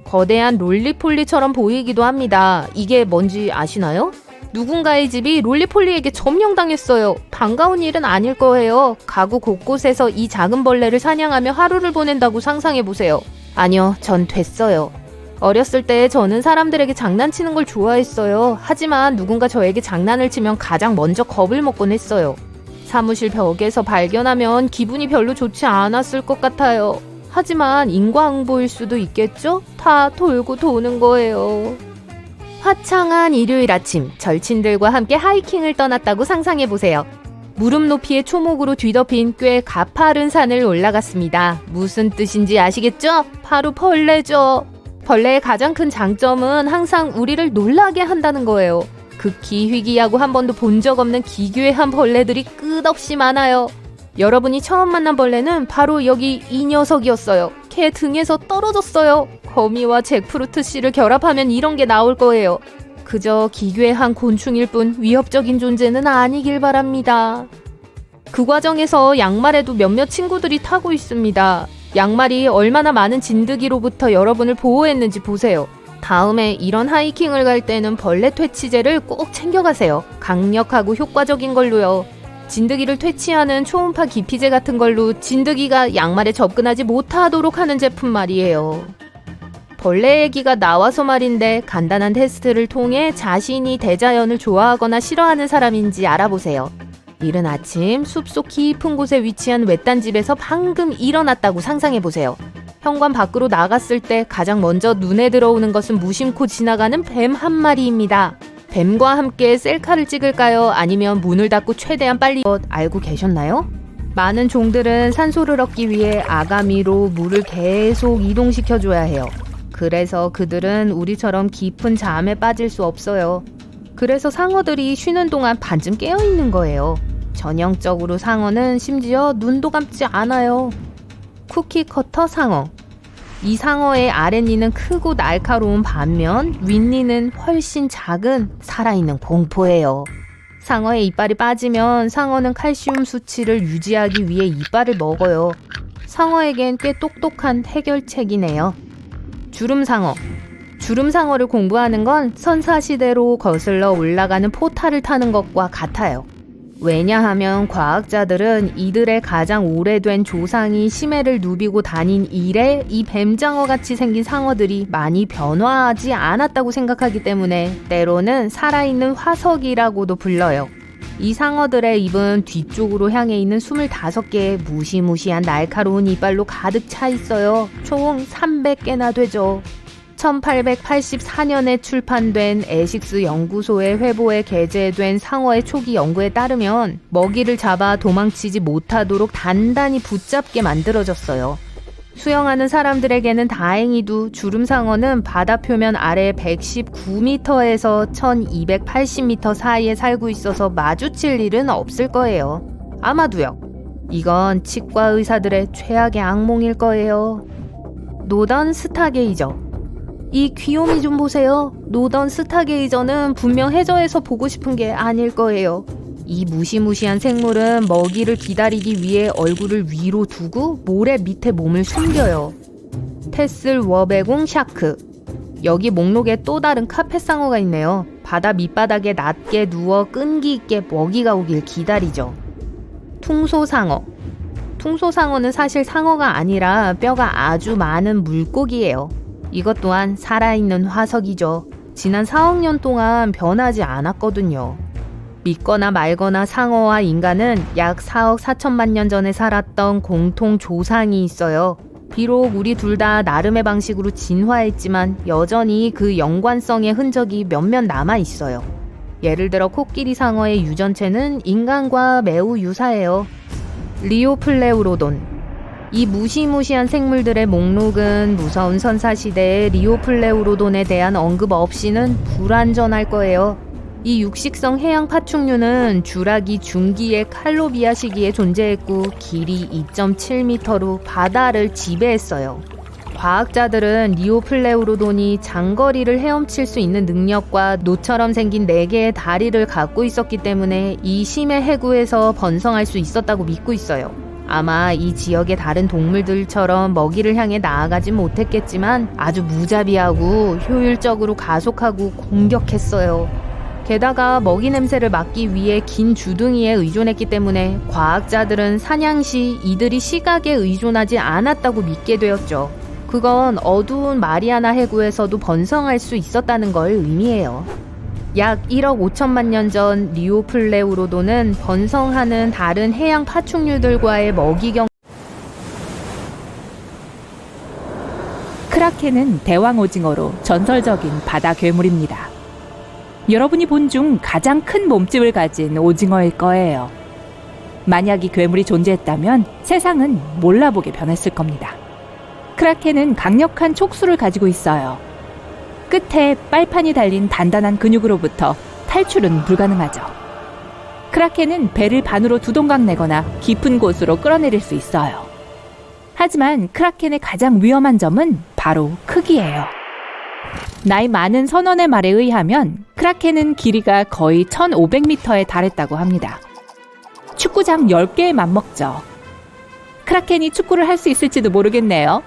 거대한 롤리폴리처럼 보이기도 합니다. 이게 뭔지 아시나요? 누군가의 집이 롤리폴리에게 점령당했어요. 반가운 일은 아닐 거예요. 가구 곳곳에서 이 작은 벌레를 사냥하며 하루를 보낸다고 상상해보세요. 아니요, 전 됐어요. 어렸을 때 저는 사람들에게 장난치는 걸 좋아했어요. 하지만 누군가 저에게 장난을 치면 가장 먼저 겁을 먹곤 했어요. 사무실 벽에서 발견하면 기분이 별로 좋지 않았을 것 같아요. 하지만 인과응보일 수도 있겠죠? 다 돌고 도는 거예요. 화창한 일요일 아침, 절친들과 함께 하이킹을 떠났다고 상상해보세요. 무릎 높이의 초목으로 뒤덮인 꽤 가파른 산을 올라갔습니다. 무슨 뜻인지 아시겠죠? 바로 벌레죠. 벌레의 가장 큰 장점은 항상 우리를 놀라게 한다는 거예요. 극히 희귀하고 한 번도 본 적 없는 기괴한 벌레들이 끝없이 많아요. 여러분이 처음 만난 벌레는 바로 여기 이 녀석이었어요. 걔 등에서 떨어졌어요. 거미와 잭프루트 씨를 결합하면 이런 게 나올 거예요. 그저 기괴한 곤충일 뿐 위협적인 존재는 아니길 바랍니다. 그 과정에서 양말에도 몇몇 친구들이 타고 있습니다. 양말이 얼마나 많은 진드기로부터 여러분을 보호했는지 보세요. 다음에 이런 하이킹을 갈 때는 벌레 퇴치제를 꼭 챙겨가세요. 강력하고 효과적인 걸로요. 진드기를 퇴치하는 초음파 기피제 같은 걸로 진드기가 양말에 접근하지 못하도록 하는 제품 말이에요. 벌레 얘기가 나와서 말인데 간단한 테스트를 통해 자신이 대자연을 좋아하거나 싫어하는 사람인지 알아보세요. 이른 아침 숲속 깊은 곳에 위치한 외딴 집에서 방금 일어났다고 상상해보세요. 현관 밖으로 나갔을 때 가장 먼저 눈에 들어오는 것은 무심코 지나가는 뱀 한 마리입니다. 뱀과 함께 셀카를 찍을까요? 아니면 문을 닫고 최대한 빨리 알고 계셨나요? 많은 종들은 산소를 얻기 위해 아가미로 물을 계속 이동시켜줘야 해요. 그래서 그들은 우리처럼 깊은 잠에 빠질 수 없어요. 그래서 상어들이 쉬는 동안 반쯤 깨어있는 거예요. 전형적으로 상어는 심지어 눈도 감지 않아요. 쿠키커터 상어. 이 상어의 아랫니는 크고 날카로운 반면 윗니는 훨씬 작은 살아있는 공포예요. 상어의 이빨이 빠지면 상어는 칼슘 수치를 유지하기 위해 이빨을 먹어요. 상어에겐 꽤 똑똑한 해결책이네요. 주름상어. 주름상어를 공부하는 건 선사시대로 거슬러 올라가는 포탈을 타는 것과 같아요. 왜냐하면 과학자들은 이들의 가장 오래된 조상이 심해를 누비고 다닌 이래 이 뱀장어같이 생긴 상어들이 많이 변화하지 않았다고 생각하기 때문에 때로는 살아있는 화석이라고도 불러요. 이 상어들의 입은 뒤쪽으로 향해 있는 25개의 무시무시한 날카로운 이빨로 가득 차 있어요. 총 300개나 되죠. 1884년에 출판된 에식스 연구소의 회보에 게재된 상어의 초기 연구에 따르면 먹이를 잡아 도망치지 못하도록 단단히 붙잡게 만들어졌어요. 수영하는 사람들에게는 다행히도 주름상어는 바다 표면 아래 119m에서 1280m 사이에 살고 있어서 마주칠 일은 없을 거예요. 아마도요. 이건 치과 의사들의 최악의 악몽일 거예요. 노던 스타게이저. 이 귀요미 좀 보세요. 노던 스타게이저는 분명 해저에서 보고 싶은 게 아닐 거예요. 이 무시무시한 생물은 먹이를 기다리기 위해 얼굴을 위로 두고 모래 밑에 몸을 숨겨요. 테슬 워베공 샤크. 여기 목록에 또 다른 카펫상어가 있네요. 바다 밑바닥에 낮게 누워 끈기 있게 먹이가 오길 기다리죠. 퉁소상어. 퉁소상어는 사실 상어가 아니라 뼈가 아주 많은 물고기예요. 이것 또한 살아있는 화석이죠. 지난 4억 년 동안 변하지 않았거든요. 믿거나 말거나 상어와 인간은 약 4억 4천만 년 전에 살았던 공통 조상이 있어요. 비록 우리 둘 다 나름의 방식으로 진화했지만 여전히 그 연관성의 흔적이 몇몇 남아있어요. 예를 들어 코끼리 상어의 유전체는 인간과 매우 유사해요. 리오플레우로돈. 이 무시무시한 생물들의 목록은 무서운 선사시대의 리오플레우로돈에 대한 언급 없이는 불완전할 거예요. 이 육식성 해양 파충류는 주라기 중기의 칼로비아 시기에 존재했고 길이 2.7m로 바다를 지배했어요. 과학자들은 리오플레우로돈이 장거리를 헤엄칠 수 있는 능력과 노처럼 생긴 4개의 다리를 갖고 있었기 때문에 이 심해 해구에서 번성할 수 있었다고 믿고 있어요. 아마 이 지역의 다른 동물들처럼 먹이를 향해 나아가진 못했겠지만 아주 무자비하고 효율적으로 가속하고 공격했어요. 게다가 먹이 냄새를 맡기 위해 긴 주둥이에 의존했기 때문에 과학자들은 사냥 시 이들이 시각에 의존하지 않았다고 믿게 되었죠. 그건 어두운 마리아나 해구에서도 번성할 수 있었다는 걸 의미해요. 약 1억 5천만 년 전 리오플레우로돈은 번성하는 다른 해양 파충류들과의 먹이경. 크라켄은 대왕 오징어로 전설적인 바다 괴물입니다. 여러분이 본 중 가장 큰 몸집을 가진 오징어일 거예요. 만약 이 괴물이 존재했다면 세상은 몰라보게 변했을 겁니다. 크라켄은 강력한 촉수를 가지고 있어요. 끝에 빨판이 달린 단단한 근육으로부터 탈출은 불가능하죠. 크라켄은 배를 반으로 두동강 내거나 깊은 곳으로 끌어내릴 수 있어요. 하지만 크라켄의 가장 위험한 점은 바로 크기예요. 나이 많은 선원의 말에 의하면 크라켄은 길이가 거의 1500m에 달했다고 합니다. 축구장 10개에 맞먹죠. 크라켄이 축구를 할 수 있을지도 모르겠네요.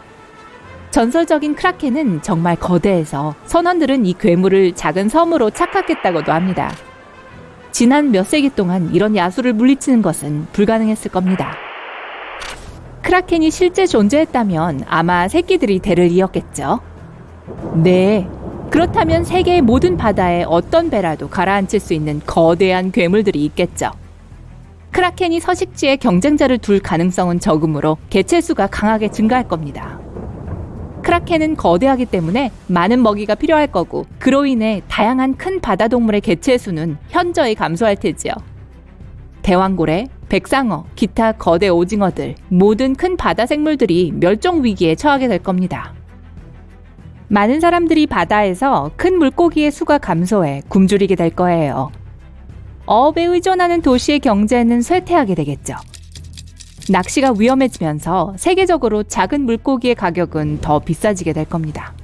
전설적인 크라켄은 정말 거대해서 선원들은 이 괴물을 작은 섬으로 착각했다고도 합니다. 지난 몇 세기 동안 이런 야수를 물리치는 것은 불가능했을 겁니다. 크라켄이 실제 존재했다면 아마 새끼들이 대를 이었겠죠. 네, 그렇다면 세계의 모든 바다에 어떤 배라도 가라앉힐 수 있는 거대한 괴물들이 있겠죠. 크라켄이 서식지에 경쟁자를 둘 가능성은 적으므로 개체수가 강하게 증가할 겁니다. 크라켄은 거대하기 때문에 많은 먹이가 필요할 거고 그로 인해 다양한 큰 바다 동물의 개체수는 현저히 감소할 테지요. 대왕고래, 백상어, 기타 거대 오징어들, 모든 큰 바다 생물들이 멸종 위기에 처하게 될 겁니다. 많은 사람들이 바다에서 큰 물고기의 수가 감소해 굶주리게 될 거예요. 어업에 의존하는 도시의 경제는 쇠퇴하게 되겠죠. 낚시가 위험해지면서 세계적으로 작은 물고기의 가격은 더 비싸지게 될 겁니다.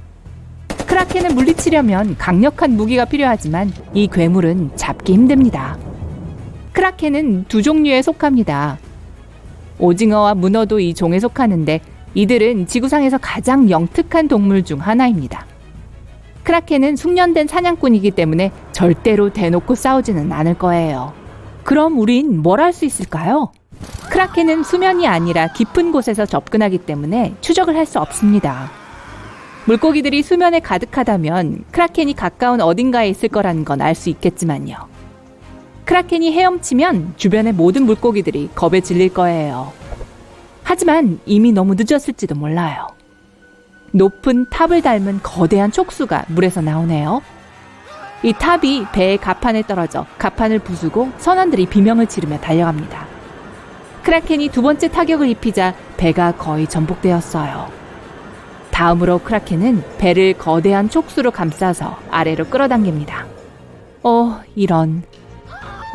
크라켄을 물리치려면 강력한 무기가 필요하지만 이 괴물은 잡기 힘듭니다. 크라켄은 두 종류에 속합니다. 오징어와 문어도 이 종에 속하는데 이들은 지구상에서 가장 영특한 동물 중 하나입니다. 크라켄은 숙련된 사냥꾼이기 때문에 절대로 대놓고 싸우지는 않을 거예요. 그럼 우린 뭘 할 수 있을까요? 크라켄은 수면이 아니라 깊은 곳에서 접근하기 때문에 추적을 할 수 없습니다. 물고기들이 수면에 가득하다면 크라켄이 가까운 어딘가에 있을 거라는 건 알 수 있겠지만요. 크라켄이 헤엄치면 주변의 모든 물고기들이 겁에 질릴 거예요. 하지만 이미 너무 늦었을지도 몰라요. 높은 탑을 닮은 거대한 촉수가 물에서 나오네요. 이 탑이 배의 갑판에 떨어져 갑판을 부수고 선원들이 비명을 지르며 달려갑니다. 크라켄이 두 번째 타격을 입히자 배가 거의 전복되었어요. 다음으로 크라켄은 배를 거대한 촉수로 감싸서 아래로 끌어당깁니다. 이런.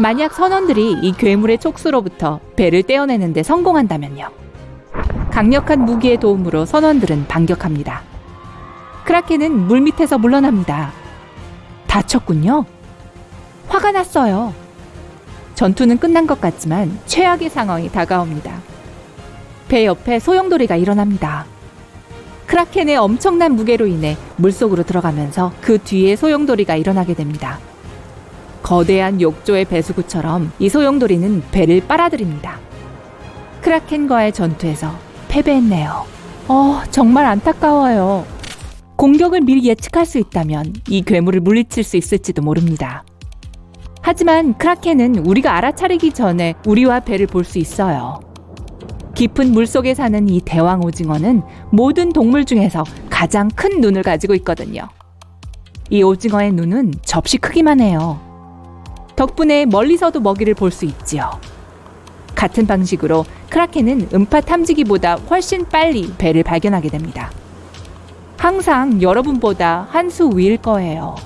만약 선원들이 이 괴물의 촉수로부터 배를 떼어내는데 성공한다면요. 강력한 무기의 도움으로 선원들은 반격합니다. 크라켄은 물 밑에서 물러납니다. 다쳤군요. 화가 났어요. 전투는 끝난 것 같지만 최악의 상황이 다가옵니다. 배 옆에 소용돌이가 일어납니다. 크라켄의 엄청난 무게로 인해 물속으로 들어가면서 그 뒤에 소용돌이가 일어나게 됩니다. 거대한 욕조의 배수구처럼 이 소용돌이는 배를 빨아들입니다. 크라켄과의 전투에서 패배했네요. 정말 안타까워요. 공격을 미리 예측할 수 있다면 이 괴물을 물리칠 수 있을지도 모릅니다. 하지만 크라켄은 우리가 알아차리기 전에 우리와 배를 볼 수 있어요. 깊은 물속에 사는 이 대왕 오징어는 모든 동물 중에서 가장 큰 눈을 가지고 있거든요. 이 오징어의 눈은 접시 크기만 해요. 덕분에 멀리서도 먹이를 볼 수 있지요. 같은 방식으로 크라켄은 음파 탐지기보다 훨씬 빨리 배를 발견하게 됩니다. 항상 여러분보다 한 수 위일 거예요.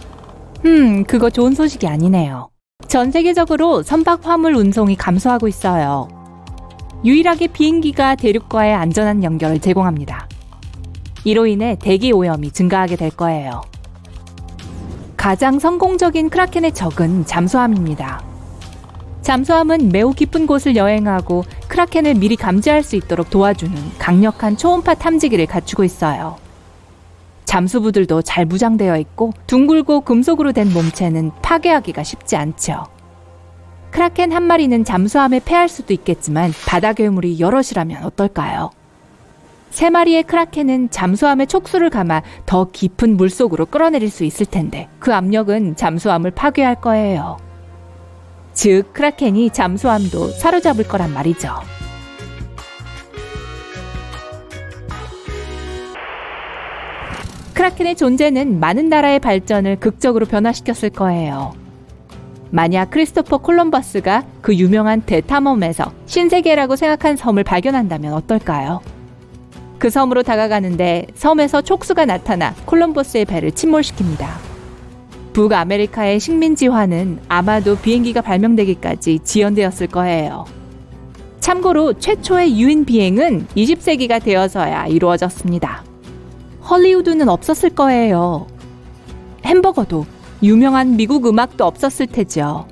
그거 좋은 소식이 아니네요. 전 세계적으로 선박 화물 운송이 감소하고 있어요. 유일하게 비행기가 대륙과의 안전한 연결을 제공합니다. 이로 인해 대기 오염이 증가하게 될 거예요. 가장 성공적인 크라켄의 적은 잠수함입니다. 잠수함은 매우 깊은 곳을 여행하고 크라켄을 미리 감지할 수 있도록 도와주는 강력한 초음파 탐지기를 갖추고 있어요. 잠수부들도 잘 무장되어 있고 둥글고 금속으로 된 몸체는 파괴하기가 쉽지 않죠. 크라켄 한 마리는 잠수함에 패할 수도 있겠지만 바다 괴물이 여럿이라면 어떨까요? 3마리의 크라켄은 잠수함의 촉수를 감아 더 깊은 물속으로 끌어내릴 수 있을 텐데 그 압력은 잠수함을 파괴할 거예요. 즉 크라켄이 잠수함도 사로잡을 거란 말이죠. 크라켄의 존재는 많은 나라의 발전을 극적으로 변화시켰을 거예요. 만약 크리스토퍼 콜럼버스가 그 유명한 대탐험에서 신세계라고 생각한 섬을 발견한다면 어떨까요? 그 섬으로 다가가는데 섬에서 촉수가 나타나 콜럼버스의 배를 침몰시킵니다. 북아메리카의 식민지화는 아마도 비행기가 발명되기까지 지연되었을 거예요. 참고로 최초의 유인 비행은 20세기가 되어서야 이루어졌습니다. 헐리우드는 없었을 거예요. 햄버거도, 유명한 미국 음악도 없었을 테죠.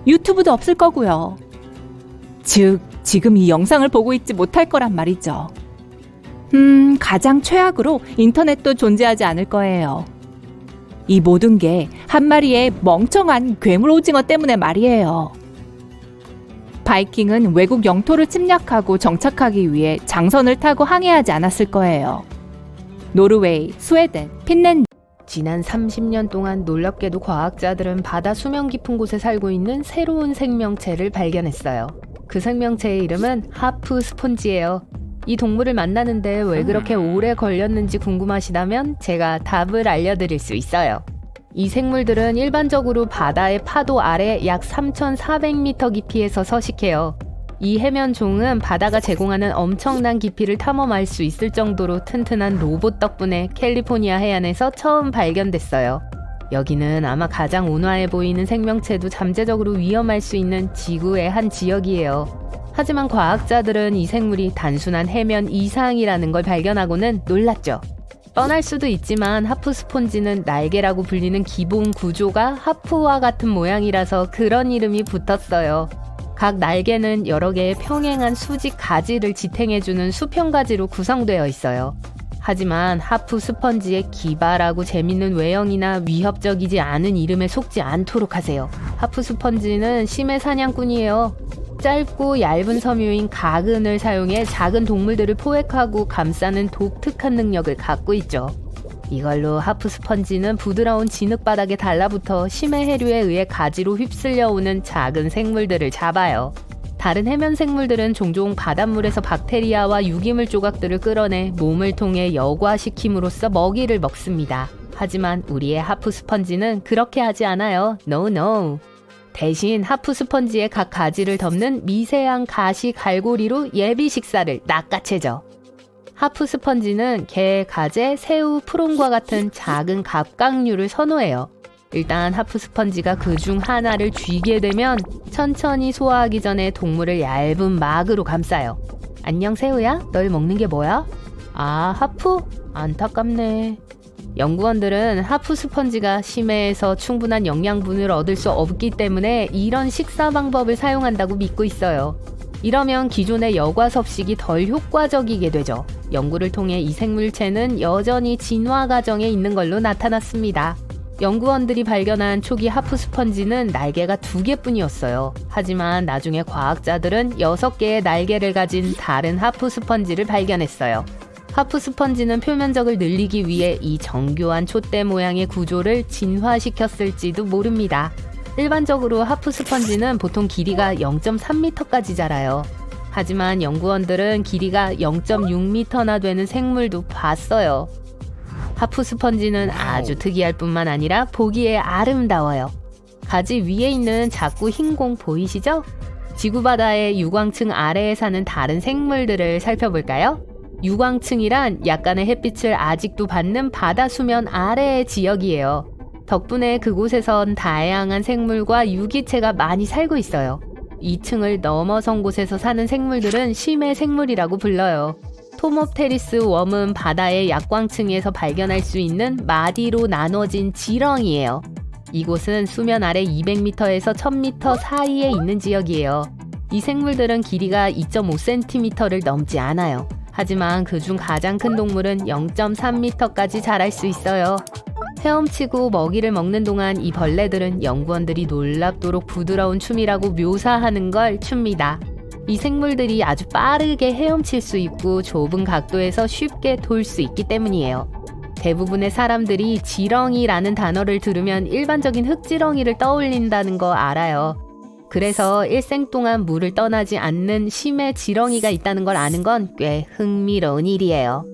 유튜브도 없을 거고요. 즉, 지금 이 영상을 보고 있지 못할 거란 말이죠. 가장 최악으로 인터넷도 존재하지 않을 거예요. 이 모든 게 한 마리의 멍청한 괴물 오징어 때문에 말이에요. 바이킹은 외국 영토를 침략하고 정착하기 위해 장선을 타고 항해하지 않았을 거예요. 노르웨이, 스웨덴, 핀란드. 지난 30년 동안 놀랍게도 과학자들은 바다 수면 깊은 곳에 살고 있는 새로운 생명체를 발견했어요. 그 생명체의 이름은 하프 스폰지예요. 이 동물을 만나는데 왜 그렇게 오래 걸렸는지 궁금하시다면 제가 답을 알려드릴 수 있어요. 이 생물들은 일반적으로 바다의 파도 아래 약 3,400m 깊이에서 서식해요. 이 해면종은 바다가 제공하는 엄청난 깊이를 탐험할 수 있을 정도로 튼튼한 로봇 덕분에 캘리포니아 해안에서 처음 발견됐어요. 여기는 아마 가장 온화해 보이는 생명체도 잠재적으로 위험할 수 있는 지구의 한 지역이에요. 하지만 과학자들은 이 생물이 단순한 해면 이상이라는 걸 발견하고는 놀랐죠. 뻔할 수도 있지만 하프 스폰지는 날개라고 불리는 기본 구조가 하프와 같은 모양이라서 그런 이름이 붙었어요. 각 날개는 여러 개의 평행한 수직 가지를 지탱해주는 수평 가지로 구성되어 있어요. 하지만 하프 스펀지의 기발하고 재밌는 외형이나 위협적이지 않은 이름에 속지 않도록 하세요. 하프 스펀지는 심해 사냥꾼이에요. 짧고 얇은 섬유인 가근을 사용해 작은 동물들을 포획하고 감싸는 독특한 능력을 갖고 있죠. 이걸로 하프 스펀지는 부드러운 진흙바닥에 달라붙어 심해 해류에 의해 가지로 휩쓸려 오는 작은 생물들을 잡아요. 다른 해면 생물들은 종종 바닷물에서 박테리아와 유기물 조각들을 끌어내 몸을 통해 여과시킴으로써 먹이를 먹습니다. 하지만 우리의 하프 스펀지는 그렇게 하지 않아요. No, no. 대신 하프 스펀지의 각 가지를 덮는 미세한 가시 갈고리로 예비 식사를 낚아채죠. 하프 스펀지는 게, 가재, 새우, 프론과 같은 작은 갑각류를 선호해요. 일단 하프 스펀지가 그중 하나를 쥐게 되면 천천히 소화하기 전에 동물을 얇은 막으로 감싸요. 안녕 새우야? 널 먹는 게 뭐야? 아, 하프? 안타깝네. 연구원들은 하프 스펀지가 심해에서 충분한 영양분을 얻을 수 없기 때문에 이런 식사 방법을 사용한다고 믿고 있어요. 이러면 기존의 여과 섭식이 덜 효과적이게 되죠. 연구를 통해 이 생물체는 여전히 진화 과정에 있는 걸로 나타났습니다. 연구원들이 발견한 초기 하프 스펀지는 날개가 2개뿐이었어요. 하지만 나중에 과학자들은 6개의 날개를 가진 다른 하프 스펀지를 발견했어요. 하프 스펀지는 표면적을 늘리기 위해 이 정교한 촛대 모양의 구조를 진화시켰을지도 모릅니다. 일반적으로 하프 스펀지는 보통 길이가 0.3m까지 자라요. 하지만 연구원들은 길이가 0.6m나 되는 생물도 봤어요. 하프 스펀지는 아주 특이할 뿐만 아니라 보기에 아름다워요. 가지 위에 있는 작고 흰 공 보이시죠? 지구바다의 유광층 아래에 사는 다른 생물들을 살펴볼까요? 유광층이란 약간의 햇빛을 아직도 받는 바다 수면 아래의 지역이에요. 덕분에 그곳에선 다양한 생물과 유기체가 많이 살고 있어요. 이 층을 넘어선 곳에서 사는 생물들은 심해 생물이라고 불러요. 토모프테리스 웜은 바다의 약광층에서 발견할 수 있는 마디로 나눠진 지렁이에요. 이곳은 수면 아래 200m에서 1000m 사이에 있는 지역이에요. 이 생물들은 길이가 2.5cm를 넘지 않아요. 하지만 그중 가장 큰 동물은 0.3m까지 자랄 수 있어요. 헤엄치고 먹이를 먹는 동안 이 벌레들은 연구원들이 놀랍도록 부드러운 춤이라고 묘사하는 걸 춥니다. 이 생물들이 아주 빠르게 헤엄칠 수 있고 좁은 각도에서 쉽게 돌 수 있기 때문이에요. 대부분의 사람들이 지렁이라는 단어를 들으면 일반적인 흙지렁이를 떠올린다는 거 알아요. 그래서 일생 동안 물을 떠나지 않는 심해 지렁이가 있다는 걸 아는 건 꽤 흥미로운 일이에요.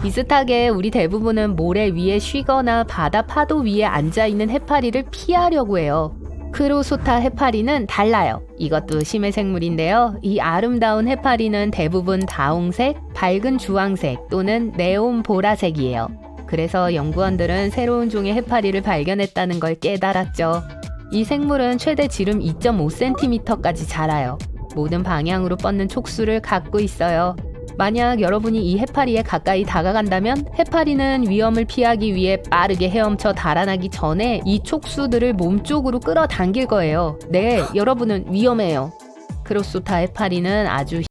비슷하게 우리 대부분은 모래 위에 쉬거나 바다 파도 위에 앉아있는 해파리를 피하려고 해요. 크로소타 해파리는 달라요. 이것도 심해 생물인데요. 이 아름다운 해파리는 대부분 다홍색, 밝은 주황색 또는 네온 보라색이에요. 그래서 연구원들은 새로운 종의 해파리를 발견했다는 걸 깨달았죠. 이 생물은 최대 지름 2.5cm까지 자라요. 모든 방향으로 뻗는 촉수를 갖고 있어요. 만약 여러분이 이 해파리에 가까이 다가간다면 해파리는 위험을 피하기 위해 빠르게 헤엄쳐 달아나기 전에 이 촉수들을 몸쪽으로 끌어당길 거예요. 네, 여러분은 위험해요. 크로소타 해파리는 아주